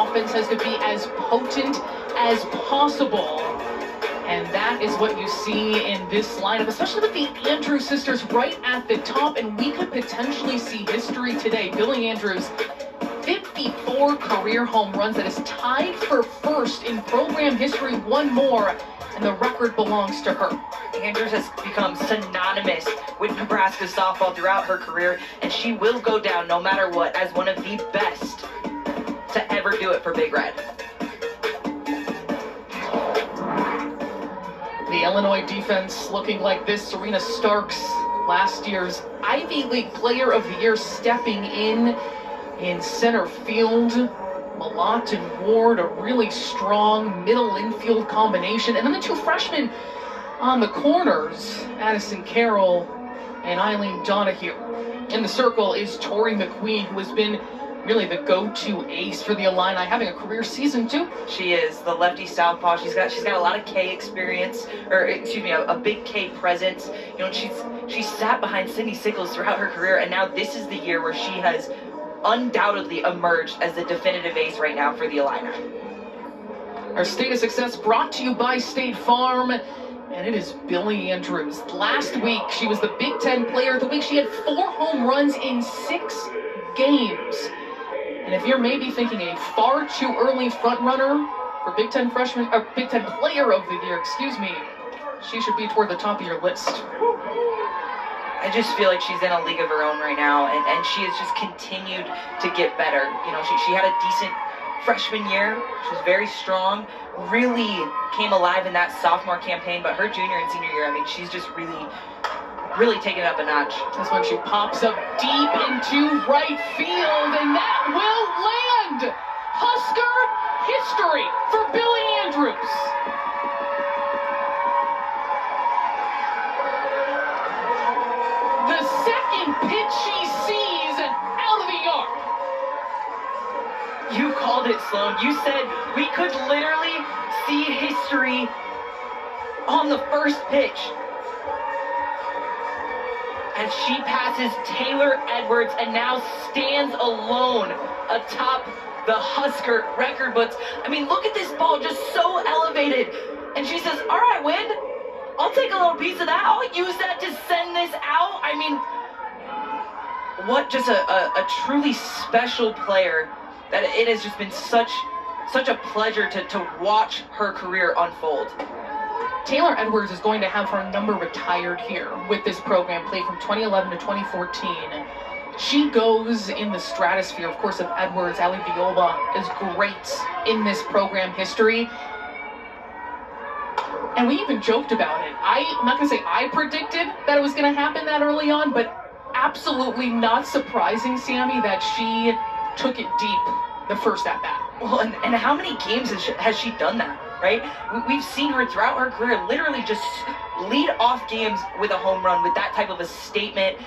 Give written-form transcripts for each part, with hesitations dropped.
offense has to be as potent as possible. And that is what you see in this lineup, especially with the Andrews sisters right at the top. And we could potentially see history today. Billie Andrews, 54 career home runs. That is tied for first in program history, one more, and the record belongs to her. Andrews has become synonymous with Nebraska softball throughout her career, and she will go down no matter what as one of the best to ever do it for Big Red. The Illinois defense looking like this. Serena Starks, last year's Ivy League Player of the Year, stepping in center field. Malott and Ward, a really strong middle infield combination. And then the two freshmen on the corners, Addison Carroll and Eileen Donahue. In the circle is Tori McQueen, who has been really the go-to ace for the Illini, having a career season too. She is the lefty southpaw. She's got a lot of K experience, or excuse me, a big K presence. You know, she's sat behind Sydney Sickles throughout her career, and now this is the year where she has undoubtedly emerged as the definitive ace right now for the Illini. Our State of Success brought to you by State Farm, and it is Billie Andrews. Last week, she was the Big Ten Player of the Week. She had 4 home runs in 6 games. And if you're maybe thinking a far too early front runner for Big Ten freshman, or Big Ten Player of the Year, excuse me, she should be toward the top of your list. I just feel like she's in a league of her own right now, and she has just continued to get better. You know, she had a decent freshman year. She was very strong, really came alive in that sophomore campaign, but her junior and senior year, I mean, she's just really taken it up a notch. That's when she pops up deep into right field, and that will land! Husker history for Billie Andrews. The second pitch she sees out of the yard. You called it, Sloan. You said we could literally see history on the first pitch. As she passes Taylor Edwards and now stands alone atop the Husker record books. I mean, look at this ball, just so elevated. And she says, all right, wind, I'll take a little piece of that. I'll use that to send this out. I mean, what just a truly special player, that it has just been such a pleasure to watch her career unfold. Taylor Edwards is going to have her number retired here with this program, played from 2011 to 2014. She goes in the stratosphere, of course, of Edwards. Ali Viola is great in this program history. And we even joked about it. I'm not going to say I predicted that it was going to happen that early on, but absolutely not surprising, Sammy, that she took it deep the first at-bat. Well, and how many games has she done that, right? We've seen her throughout her career literally just lead off games with a home run, with that type of a statement.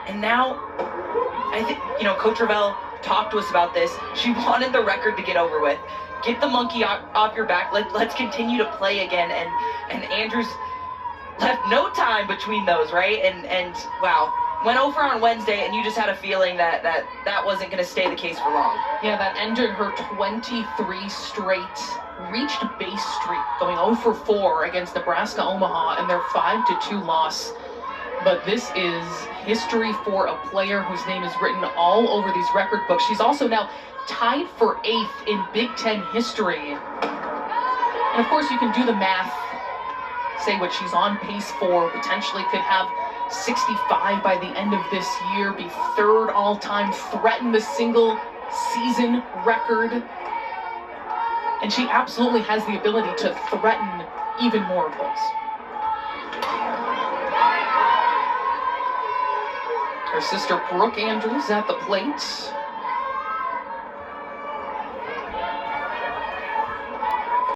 And now, I think, you know, Coach Ravel talked to us about this. She wanted the record to get over with. Get the monkey off your back. Let's continue to play again. And Andrews left no time between those, right? And wow. Went over on Wednesday, and you just had a feeling that wasn't going to stay the case for long. Yeah, that ended her 23 straight reached base streak, going 0 for 4 against Nebraska Omaha in their 5-2 loss. But this is history for a player whose name is written all over these record books. She's also now tied for 8th in Big Ten history. And of course, you can do the math, say what she's on pace for, potentially could have 65 by the end of this year, be 3rd all-time, threaten the single season record. And she absolutely has the ability to threaten even more of those. Her sister Brooke Andrews at the plate.